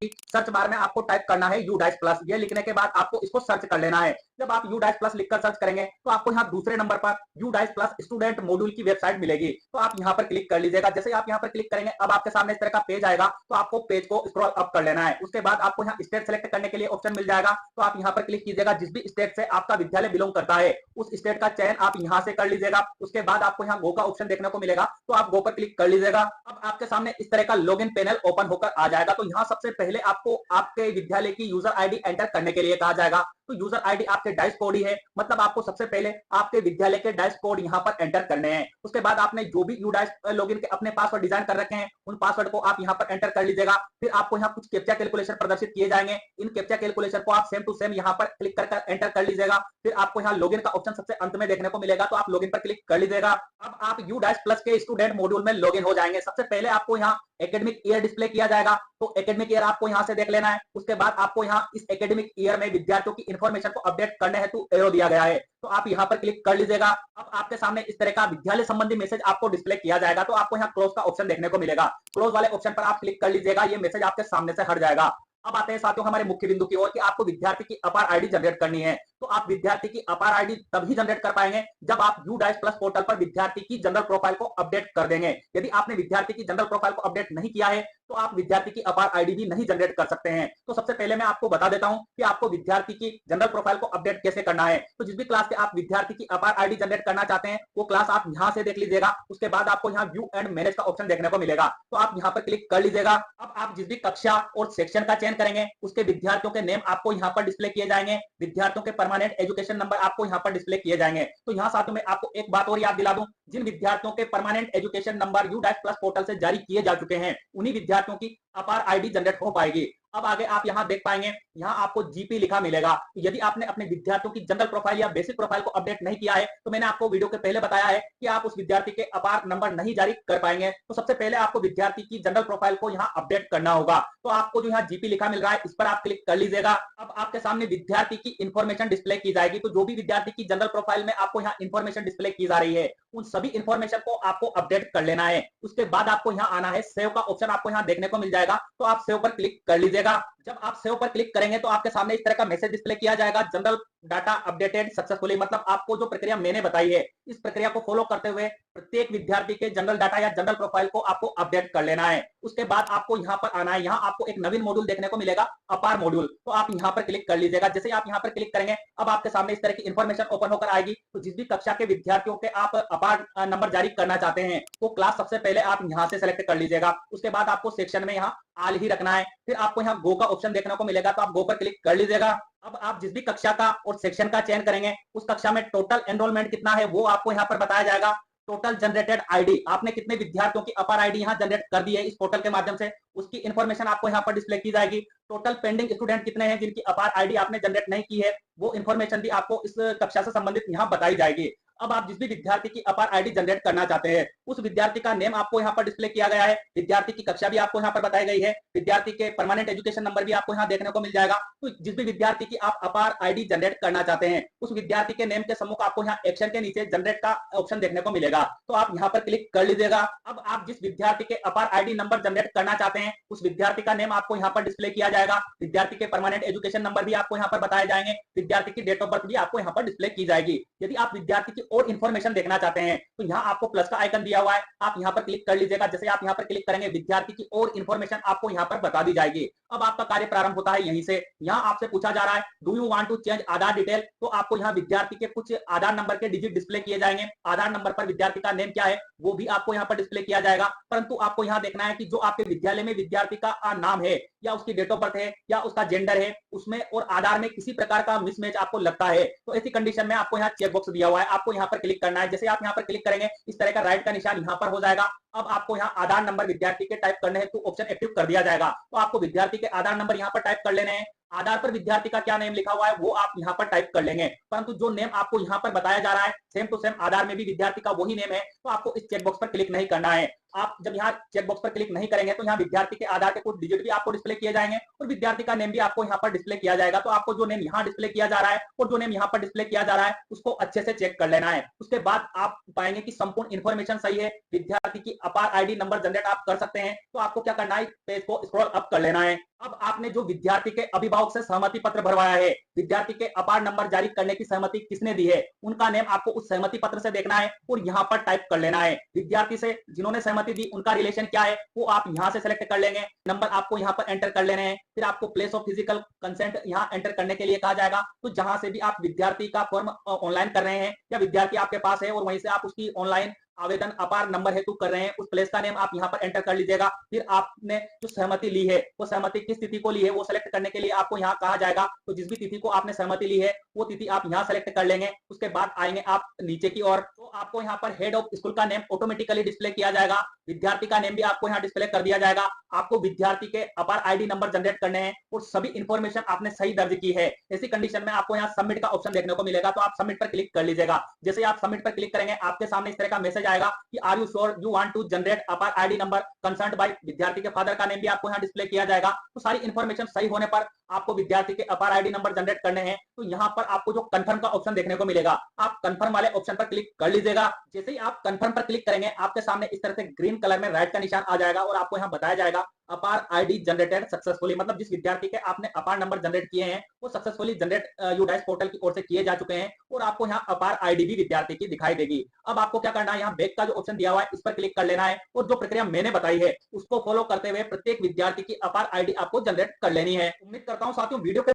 Search bar में आपको type करना है U-प्लस। ये लिखने के बाद आपको इसको सर्च कर लेना है। जब आप U-प्लस लिखकर सर्च करेंगे तो आपको यहाँ दूसरे नंबर पर U-प्लस स्टूडेंट मॉड्यूल की वेबसाइट मिलेगी। तो आप यहाँ पर क्लिक कर लीजिएगा। जैसे आप यहाँ पर क्लिक करेंगे अब आपके सामने इस तरह का पेज आएगा। तो आपको पेज को स्क्रॉल अप कर लेना है। उसके बाद आपको यहाँ स्टेट सेलेक्ट करने के लिए ऑप्शन मिल जाएगा। तो आप यहाँ पर क्लिक कीजिएगा। जिस भी स्टेट से आपका विद्यालय बिलोंग करता है उस स्टेट का चयन आप यहाँ से कर लीजिएगा। उसके बाद आपको यहाँ गो का ऑप्शन देखने को मिलेगा। तो आप गो पर क्लिक कर लीजिएगा। अब आपके सामने इस तरह का लॉगिन पैनल ओपन होकर आ जाएगा। तो यहाँ सबसे पहले आपको आपके विद्यालय की यूजर आईडी एंटर करने के लिए कहा जाएगा। तो यूजर आईडी आपके डाइस कोड ही है, मतलब आपको सबसे पहले आपके विद्यालय के डाइस कोड यहाँ पर एंटर करने हैं। उसके बाद आपने जो भी यूडाइस लॉगिन के अपने पासवर्ड डिजाइन कर रखे हैं उन पासवर्ड को आप यहाँ पर एंटर कर लीजिएगा। फिर आपको यहाँ कुछ कैप्चा कैलकुलेशन प्रदर्शित किए जाएंगे। इन कैप्चा कैलकुलेशन को आप सेम टू सेम यहाँ पर क्लिक कर एंटर कर लीजिएगा। फिर आपको यहाँ लॉगिन का ऑप्शन सबसे अंत में देखने को मिलेगा। तो आप लॉगिन पर क्लिक कर लीजिएगा। अब आप U-प्लस के स्टूडेंट मॉड्यूल में लॉगिन हो जाएंगे। सबसे पहले आपको यहाँ एकेडमिक ईयर डिस्प्ले किया जाएगा। तो एकेडमिक ईयर आपको यहाँ से देख लेना है। उसके बाद आपको यहाँ इस एकेडमिक ईयर में विद्यार्थियों की इंफॉर्मेशन को अपडेट करने हेतु एरो दिया गया है। तो आप यहाँ पर क्लिक कर लीजिएगा। अब आपके सामने इस तरह का विद्यालय संबंधी मैसेज आपको डिस्प्ले किया जाएगा। तो आपको यहाँ क्लोज का ऑप्शन देखने को मिलेगा। क्लोज वाले ऑप्शन पर आप क्लिक कर लीजिएगा। ये मैसेज आपके सामने से हट जाएगा। अब आते हैं साथियों हमारे मुख्य बिंदु की ओर कि आपको विद्यार्थी की अपार आईडी जनरेट करनी है। तो आप विद्यार्थी की अपार आईडी तभी जनरेट कर पाएंगे जब आप U-प्लस पोर्टल पर विद्यार्थी की जनरल प्रोफाइल को अपडेट कर देंगे। यदि आपने विद्यार्थी की जनरल प्रोफाइल को अपडेट नहीं किया है तो आप विद्यार्थी की अपार आईडी भी नहीं जनरेट कर सकते हैं। तो सबसे पहले मैं आपको बता देता हूं कि आपको विद्यार्थी की जनरल प्रोफाइल को अपडेट कैसे करना है। तो जिस भी क्लास के आप विद्यार्थी की अपार आईडी जनरेट करना चाहते हैं वो क्लास आप यहां से देख लीजिएगा। उसके बाद आपको यहाँ व्यू एंड मैनेज का ऑप्शन देखने को मिलेगा। तो आप यहाँ पर क्लिक कर लीजिएगा। अब आप जिस भी कक्षा और सेक्शन का चयन करेंगे उसके विद्यार्थियों के नेम आपको यहाँ पर डिस्प्ले किए जाएंगे। विद्यार्थियों के परमानेंट एजुकेशन नंबर आपको यहाँ पर डिस्प्ले किए जाएंगे। तो यहाँ साथियों में आपको एक बात और याद दिला दूं, जिन विद्यार्थियों के परमानेंट एजुकेशन नंबर U-प्लस पोर्टल से जारी किए जा चुके हैं उन्हीं विद्यार्थियों की अपार आईडी जनरेट हो पाएगी। अब आगे आप यहाँ देख पाएंगे, यहाँ आपको जीपी लिखा मिलेगा। तो यदि आपने अपने विद्यार्थियों की जनरल प्रोफाइल या बेसिक प्रोफाइल को अपडेट नहीं किया है तो मैंने आपको वीडियो के पहले बताया है कि आप उस विद्यार्थी के अपार नंबर नहीं जारी कर पाएंगे। तो सबसे पहले आपको विद्यार्थी की जनरल प्रोफाइल को यहाँ अपडेट करना होगा। तो आपको जो यहाँ जीपी लिखा मिल रहा है इस पर आप क्लिक कर लीजिएगा। अब आपके सामने विद्यार्थी की इंफॉर्मेशन डिस्प्ले की जाएगी। तो जो भी विद्यार्थी की जनरल प्रोफाइल में आपको यहाँ इंफॉर्मेशन डिस्प्ले की जा रही है उन सभी इंफॉर्मेशन को आपको अपडेट कर लेना है। उसके बाद आपको यहाँ आना है, सेव का ऑप्शन आपको यहाँ देखने को मिल जाएगा। तो आप सेव पर क्लिक कर लीजिएगा। जब आप सेव पर क्लिक करेंगे तो आपके सामने इस तरह का मैसेज डिस्प्ले किया जाएगा, जनरल डाटा अपडेटेड सक्सेसफुली। मतलब आपको जो प्रक्रिया मैंने बताई है इस प्रक्रिया को फॉलो करते हुए प्रत्येक विद्यार्थी के जनरल डाटा या जनरल प्रोफाइल को आपको अपडेट कर लेना है। उसके बाद आपको यहाँ पर आना है। यहाँ आपको एक नवीन मॉड्यूल देखने को मिलेगा, अपार मॉड्यूल। तो आप यहाँ पर क्लिक कर लीजिएगा। जैसे आप यहाँ पर क्लिक करेंगे अब आपके सामने इस तरह की इंफॉर्मेशन ओपन होकर आएगी। तो जिस भी कक्षा के विद्यार्थियों के आप अपार नंबर जारी करना चाहते हैं वो क्लास सबसे पहले आप यहाँ से सेलेक्ट कर लीजिएगा। उसके बाद आपको सेक्शन में यहाँ आल ही रखना है। फिर आपको यहाँ गो का ऑप्शन देखने को मिलेगा। तो आप गो पर क्लिक कर लीजिएगा। अब आप जिस भी कक्षा का और सेक्शन का चयन करेंगे उस कक्षा में टोटल एनरोलमेंट कितना है वो आपको यहाँ पर बताया जाएगा। टोटल जनरेटेड आईडी, आपने कितने विद्यार्थियों की अपार आईडी यहाँ जनरेट कर दी है इस पोर्टल के माध्यम से, उसकी इंफॉर्मेशन आपको यहाँ पर डिस्प्ले की जाएगी। टोटल पेंडिंग स्टूडेंट कितने हैं जिनकी अपार आईडी आपने जनरेट नहीं की है वो इंफॉर्मेशन भी आपको इस कक्षा से संबंधित यहाँ बताई जाएगी। अब आप जिस भी विद्यार्थी की अपार आईडी जनरेट करना चाहते हैं उस विद्यार्थी का नेम आपको यहाँ पर डिस्प्ले किया गया है। विद्यार्थी की कक्षा भी आपको यहाँ पर बताई गई है। विद्यार्थी के परमानेंट एजुकेशन नंबर भी आपको यहाँ देखने को मिल जाएगा। तो जिस भी विद्यार्थी की आप अपार आईडी जनरेट करना चाहते हैं उस विद्यार्थी के नेम के सम्मुख आपको यहाँ एक्शन के नीचे जनरेट का ऑप्शन देखने को मिलेगा। तो आप यहाँ पर क्लिक कर लीजिएगा। अब आप जिस विद्यार्थी के अपार आईडी नंबर जनरेट करना चाहते हैं उस विद्यार्थी का नेम आपको यहाँ पर डिस्प्ले किया जाएगा। विद्यार्थी के परमानेंट एजुकेशन नंबर भी आपको यहाँ पर बताए जाएंगे। विद्यार्थी की डेट ऑफ बर्थ भी आपको यहाँ पर डिस्प्ले की जाएगी। यदि आप विद्यार्थी की और इन्फॉर्मेशन देखना चाहते हैं तो यहाँ आपको प्लस का आइकन दिया हुआ है, आप यहाँ पर क्लिक कर लीजिएगा। जैसे आप यहाँ पर क्लिक करेंगे विद्यार्थी की और इन्फॉर्मेशन आपको यहाँ पर बता दी जाएगी। अब आपका कार्य प्रारंभ होता है यहीं से। यहाँ आपसे पूछा जा रहा है do you want to change Aadhaar detail. तो आपको यहाँ विद्यार्थी के कुछ आधार नंबर के डिजिट डिस्प्ले किए जाएंगे। आधार नंबर पर विद्यार्थी का नेम क्या है वो भी आपको यहाँ पर डिस्प्ले किया जाएगा। परंतु आपको यहाँ देखना है कि जो आपके विद्यालय में विद्यार्थी का नाम है या उसकी डेट ऑफ बर्थ है या उसका जेंडर है उसमें और आधार में किसी प्रकार का मिसमैच आपको लगता है तो ऐसी कंडीशन में आपको यहाँ चेक बॉक्स दिया हुआ है, आपको यहाँ पर क्लिक करना है। जैसे आप यहाँ पर क्लिक करेंगे इस तरह का राइट का निशान यहाँ पर हो जाएगा। अब आपको यहाँ आधार नंबर विद्यार्थी के टाइप करने हेतु ऑप्शन एक्टिव कर दिया जाएगा। तो आपको विद्यार्थी के आधार नंबर यहाँ पर टाइप कर लेने हैं। आधार पर विद्यार्थी का क्या नेम लिखा हुआ है वो आप यहाँ पर टाइप कर लेंगे। परंतु जो नेम आपको यहाँ पर बताया जा रहा है सेम टू सेम आधार में भी विद्यार्थी का वही नेम है तो आपको इस चेकबॉक्स पर क्लिक नहीं करना है। आप जब यहाँ चेकबॉक्स पर क्लिक नहीं करेंगे तो यहाँ विद्यार्थी के आधार के कुछ डिजिट भी आपको डिस्प्ले किए जाएंगे और विद्यार्थी का नेम भी आपको यहाँ पर डिस्प्ले किया जाएगा। तो आपको जो नेम यहाँ डिस्प्ले किया जा रहा है और जो नेम यहाँ पर डिस्प्ले किया जा रहा है उसको अच्छे से चेक कर लेना है। उसके बाद आप पाएंगे कि संपूर्ण इन्फॉर्मेशन सही है, विद्यार्थी की अपार आईडी नंबर जनरेट आप कर सकते हैं। तो आपको क्या करना है, पेज को स्क्रॉल अप कर लेना है। अब आपने जो विद्यार्थी के अभिभावक से सहमति पत्र भरवाया है, विद्यार्थी के अपार नंबर जारी करने की सहमति किसने दी है, उनका नेम आपको उस सहमति पत्र से देखना है और यहाँ पर टाइप कर लेना है। विद्यार्थी से जिन्होंने सहमति दी उनका रिलेशन क्या है वो आप यहाँ से सेलेक्ट कर लेंगे। नंबर आपको यहाँ पर एंटर कर लेने हैं। फिर आपको प्लेस ऑफ फिजिकल कंसेंट यहाँ एंटर करने के लिए कहा जाएगा। तो जहां से भी आप विद्यार्थी का फॉर्म ऑनलाइन कर रहे हैं या विद्यार्थी आपके पास है और वहीं से आप उसकी ऑनलाइन आवेदन अपार नंबर हेतु कर रहे हैं, उस प्लेस का नेम आप यहाँ पर एंटर कर लीजिएगा। फिर आपने जो सहमति ली है वो सहमति किस तिथि को ली है वो सेलेक्ट करने के लिए आपको यहाँ कहा जाएगा। तो जिस भी तिथि को आपने सहमति ली है वो तिथि आप यहाँ सेलेक्ट कर लेंगे। उसके बाद आएंगे आप नीचे की ओर, तो आपको यहाँ पर हेड ऑफ स्कूल का नेम ऑटोमेटिकली डिस्प्ले किया जाएगा। विद्यार्थी का नेम भी आपको यहाँ डिस्प्ले कर दिया जाएगा। आपको विद्यार्थी के अपार आईडी नंबर जनरेट करने हैं और सभी इंफॉर्मेशन आपने सही दर्ज की है। ऐसी कंडीशन में आपको यहाँ सबमिट का ऑप्शन देखने को मिलेगा, तो आप सबमिट पर क्लिक कर लीजिएगा। जैसे आप सबमिट पर क्लिक करेंगे आपके सामने इस तरह का मैसेज आएगा कि are you sure you want to generate APAAR ID number concerned by. विद्यार्थी के फादर का नेम भी आपको यहाँ डिस्प्ले किया जाएगा। तो सारी इंफॉर्मेशन सही होने पर आपको विद्यार्थी के अपार आईडी नंबर जनरेट करने हैं। तो यहाँ पर आपको जो कंफर्म का ऑप्शन देखने को मिलेगा, आप कंफर्म वाले ऑप्शन पर क्लिक कर लीजिएगा। जैसे ही आप कंफर्म पर क्लिक करेंगे आपके सामने इस तरह से ग्रीन कलर में राइट का निशान आ जाएगा और आपको यहाँ बताया जाएगा अपार आईडी जनरेटेड सक्सेसफुली, मतलब जिस विद्यार्थी के आपने अपार नंबर जनरेट किए हैं वो सक्सेसफुली जनरेट यूडाइस पोर्टल की ओर से किए जा चुके हैं और आपको यहाँ अपार आईडी भी विद्यार्थी की दिखाई देगी। अब आपको क्या करना है, यहाँ बैक का जो ऑप्शन दिया हुआ है इस पर क्लिक कर लेना है और जो प्रक्रिया मैंने बताई है उसको फॉलो करते हुए प्रत्येक विद्यार्थी की अपार आईडी आपको जनरेट कर लेनी है। उम्मीद करता हूँ साथियों वीडियो